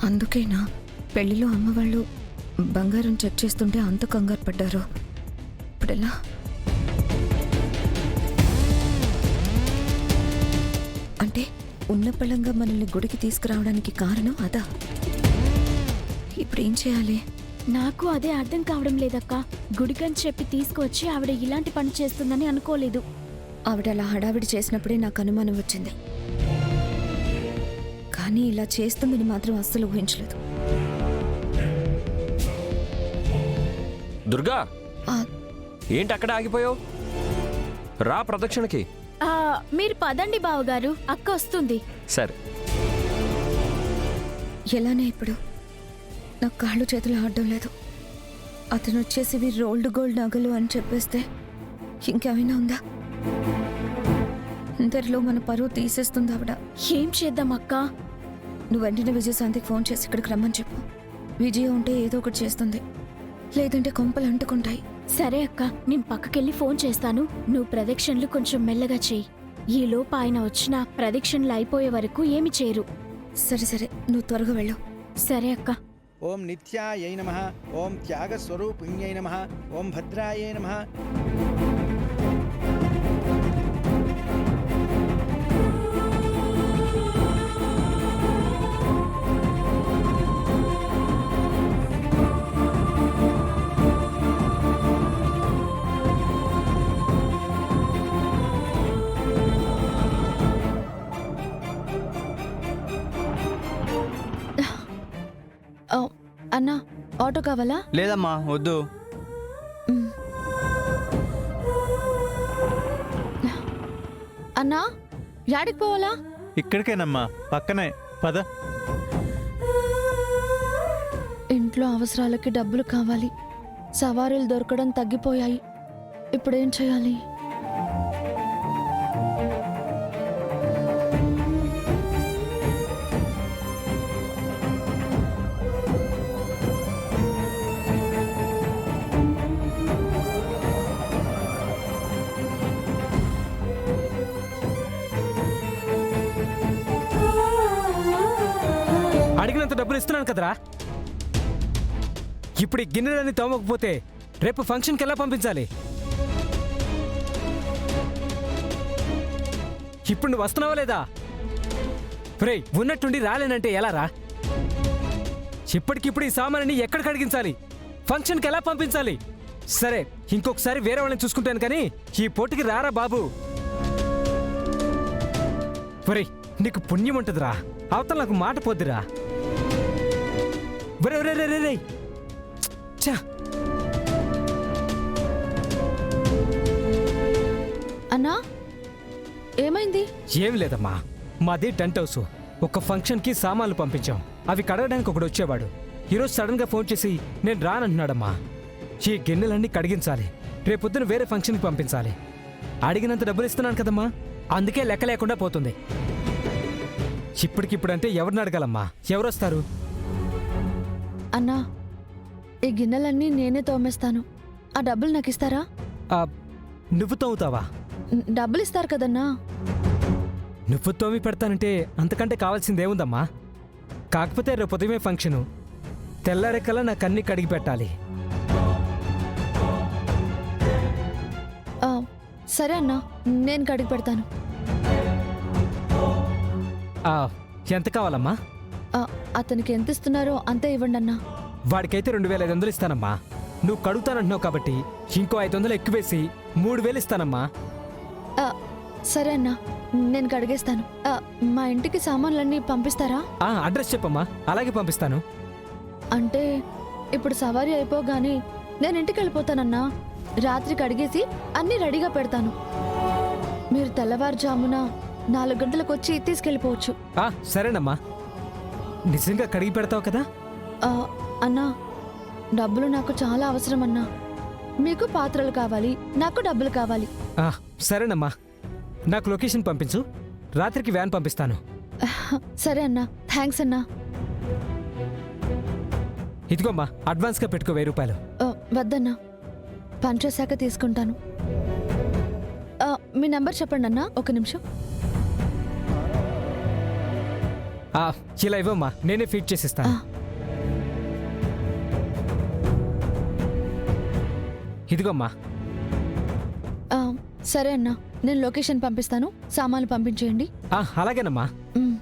అందుకేనా పెళ్లిలో అమ్మ వాళ్ళు బంగారం చెక్ చేస్తుంటే అంత కంగారు పడ్డారు. ఇప్పుడెలా? అంటే ఉన్న పళంగా మనల్ని గుడికి తీసుకురావడానికి కారణం అదా? ఇప్పుడు ఏం చేయాలి? నాకు అదే అర్థం కావడం లేదక్కా. గుడికని చెప్పి తీసుకువచ్చి ఆవిడ ఇలాంటి పని చేస్తుందని అనుకోలేదు. ఆవిడ అలా హడావిడి చేసినప్పుడే నాకు అనుమానం వచ్చింది. కానీ ఇలా చేస్తుందని మాత్రం అస్సలు ఊహించలేదు. దుర్గా, ఏంటి అక్కడ ఆగిపోయావు? రా ప్రదక్షిణకి. మీరు పదండి బావగారు, అక్క వస్తుంది. సరే. ఎలానే ఇప్పుడు నాకు కాళ్ళు చేతులు ఆడడం లేదు. అతను వచ్చేసి ఇవి రోల్డ్ గోల్డ్ నగలు అని చెప్పేస్తే ఇంకేమైనా ఉందా? ఇంతలో మన పరువు తీసేస్తుంది ఆవిడ. ఏం చేద్దాం అక్క? నువ్వు వెంటనే విజయశాంతికి ఫోన్ చేసి ఇక్కడికి రమ్మని చెప్పు. విజయ ఉంటే ఏదో ఒకటి చేస్తుంది, లేదంటే కొంపలు అంటుకుంటాయి. సరే అక్క, నేను పక్కకెళ్ళి ఫోన్ చేస్తాను. నువ్వు ప్రదక్షిణలు కొంచెం మెల్లగా చెయ్యి. ఈలోపు ఆయన వచ్చిన ప్రదక్షిణలు అయిపోయే వరకు ఏమి చేయరు. సరే సరే, నువ్వు త్వరగా వెళ్ళు. సరే అక్క. ఓం నిత్యాయై నమః, ఓం త్యాగస్వరూపిణ్యై నమః, ఓం భద్రాయై నమః. అన్నా, ఆటో కావాలా? లేదమ్మా, వద్దు. అన్నా, యాడికి పోవాలా? ఇక్కడికేనమ్మా, పక్కనే పద. ఇంట్లో అవసరాలకి డబ్బులు కావాలి. సవారీలు దొరకడం తగ్గిపోయాయి. ఇప్పుడేం చేయాలి? అడిగినంత డబ్బులు ఇస్తున్నాను కదరా. ఇప్పుడు ఈ గిన్నెలన్నీ తోమకపోతే రేపు ఫంక్షన్కి ఎలా పంపించాలి? ఇప్పుడు నువ్వు వస్తున్నావా లేదా? రేయ్, ఉన్నట్టుండి రాలేనంటే ఎలా రా? ఇప్పటికిప్పుడు ఈ సామాన్ని ఎక్కడ కడిగించాలి? ఫంక్షన్కి ఎలా పంపించాలి? సరే, ఇంకొకసారి వేరే వాళ్ళని చూసుకుంటాను, కానీ ఈ పోటీకి రారా బాబు. ఒరేయ్, నీకు పుణ్యం ఉంటుందిరా, అవతల నాకు మాట పోద్దిరా. అన్నా, ఏమైంది? ఏమి లేదమ్మా, మాది టెంట్ హౌస్. ఒక ఫంక్షన్కి సామాన్లు పంపించాం, అవి కడగడానికి ఒకడు వచ్చేవాడు. ఈరోజు సడన్గా ఫోన్ చేసి నేను రానంటున్నాడమ్మా. ఈ గిన్నెలన్నీ కడిగించాలి, రేపొద్దున వేరే ఫంక్షన్కి పంపించాలి. అడిగినంత డబ్బులు ఇస్తున్నాను కదమ్మా, అందుకే లెక్క లేకుండా పోతుంది. ఇప్పటికిప్పుడంటే ఎవరిని అడగాలమ్మా? ఎవరొస్తారు? అన్నా, ఈ గిన్నెలన్నీ నేనే తోమేస్తాను. ఆ డబ్బులు నాకు ఇస్తారా? నువ్వు తోముతావా? డబ్బులు ఇస్తారు కదన్నా. నువ్వు తోమి పెడతానంటే అంతకంటే కావాల్సిందేముందమ్మా? కాకపోతే రేపు ఉదయమే ఫంక్షను, తెల్లారెక్కలా నాకు అన్ని కడిగి పెట్టాలి. సరే అన్నా, నేను కడిగి పెడతాను. ఎంత కావాలమ్మా? అతనికి ఎంత ఇస్తున్నారో అంతే ఇవ్వండి అన్నా. వాడికైతే 2500 ఇస్తానమ్మా. నువ్వు కడుగుతానంటున్నావు కాబట్టి ఇంకో 500 ఎక్కువేసి 3000 ఇస్తానమ్మా. సరే అన్నా, నేను కడిగేస్తాను. మా ఇంటికి సామాన్లన్నీ పంపిస్తారా? అడ్రస్ చెప్పమ్మా, అలాగే పంపిస్తాను. అంటే ఇప్పుడు సవారీ అయిపోగానే నేను ఇంటికి వెళ్ళిపోతానన్నా. రాత్రి కడిగేసి అన్నీ రెడీగా పెడతాను. మీరు తెల్లవారుజామున 4 గంటలకు వచ్చి తీసుకెళ్ళిపోవచ్చు. సరేనమ్మా. నిజంగా కడిగి పెడతావు కదా? అన్నా, డబ్బులు నాకు చాలా అవసరం అన్నా. మీకు పాత్రలు కావాలి, నాకు డబ్బులు కావాలి. సరేనమ్మా, నాకు లొకేషన్ పంపించు, రాత్రికి వ్యాన్ పంపిస్తాను. సరే అన్నా, థ్యాంక్స్ అన్నా. ఇదిగోమ్మా, అడ్వాన్స్గా పెట్టుకో 1000 రూపాయలు. వద్దన్నా, పని చేశాక తీసుకుంటాను. మీ నెంబర్ చెప్పండి అన్నా, 1 నిమిషం. ఇలా ఇవ్వమ్మా, నేనే ఫీడ్ చేసిస్తాను. ఇదిగోమ్మా. సరే అన్నా, నేను లొకేషన్ పంపిస్తాను, సామాన్లు పంపించేయండి. అలాగేనమ్మా. మ్.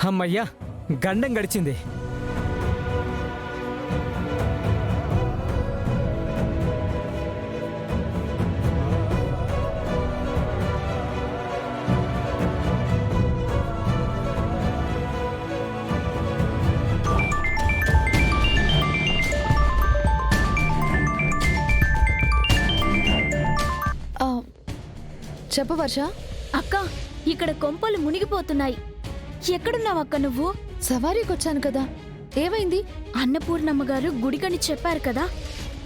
అమ్మయ్యా, గండం గడిచింది. చెప్పు వర్ష. అక్క, ఇక్కడ కొంపలు మునిగిపోతున్నాయి. ఎక్కడున్నావు అక్క నువ్వు? సవారీకి వచ్చాను కదా, ఏమైంది? అన్నపూర్ణమ్మ గారు గుడికని చెప్పారు కదా,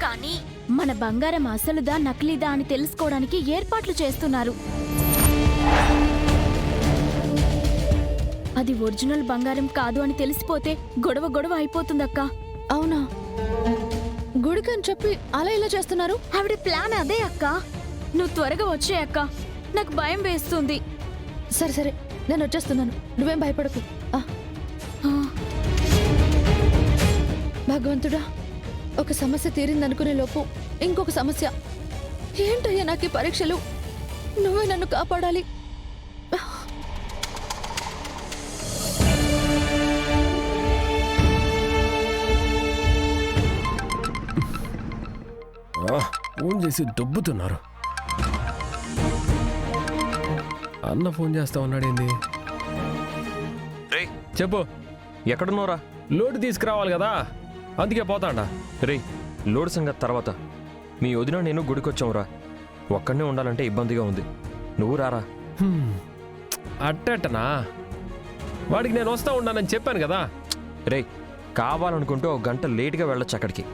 కానీ మన బంగారం అసలుదా నకిలీదా అని తెలుసుకోవడానికి ఏర్పాట్లు చేస్తున్నారు. అది ఒరిజినల్ బంగారం కాదు అని తెలిసిపోతే గొడవ గొడవ అయిపోతుందక్క. అవునా? గుడికని చెప్పి అలా ఇలా చేస్తున్నారు? ఆవిడ ప్లాన్ అదే అక్క. నువ్వు త్వరగా వచ్చే అక్క, నాకు భయం వేస్తుంది. సరే సరే, నేను వచ్చేస్తున్నాను, నువ్వేం భయపడకు. భగవంతుడా, ఒక సమస్య తీరిందనుకునే లోపు ఇంకొక సమస్య. ఏంటయ్యా నాకు ఈ పరీక్షలు? నువ్వే నన్ను కాపాడాలి. ఫోన్ చేసి దొబ్బుతున్నారు. అన్న ఫోన్ చేస్తా ఉన్నాడేంది? రే చెప్పు, ఎక్కడున్నావురా? లోడ్ తీసుకురావాలి కదా, అందుకే పోతాడా. రే, లోడ్ సంగతి తర్వాత. మీ వదిన నేను గుడికొచ్చావురా. ఒక్కడనే ఉండాలంటే ఇబ్బందిగా ఉంది. నువ్వు రారా. అట్టనా? వాడికి నేను వస్తా ఉన్నానని చెప్పాను కదా. రే, కావాలనుకుంటే ఒక గంట లేట్గా వెళ్ళొచ్చు అక్కడికి.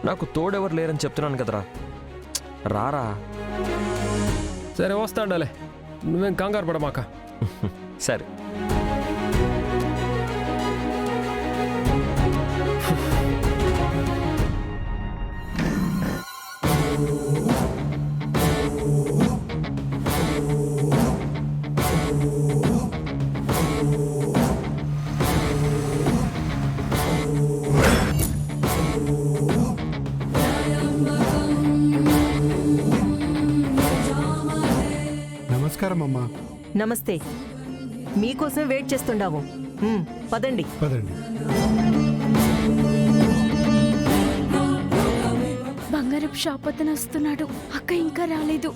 నాకు తోడెవరు లేరని చెప్తున్నాను కదరా. రారా. సరే వస్తాండాలే, నువ్వేం కంగారు పడమాక. సరే. నమస్కారం అమ్మా. నమస్తే. మీకోసం వెయిట్ చేస్తుండాము. పదండి. పదండి. బంగారపు షాప్ అతను వస్తున్నాడు. అక్క ఇంకా రాలేదు.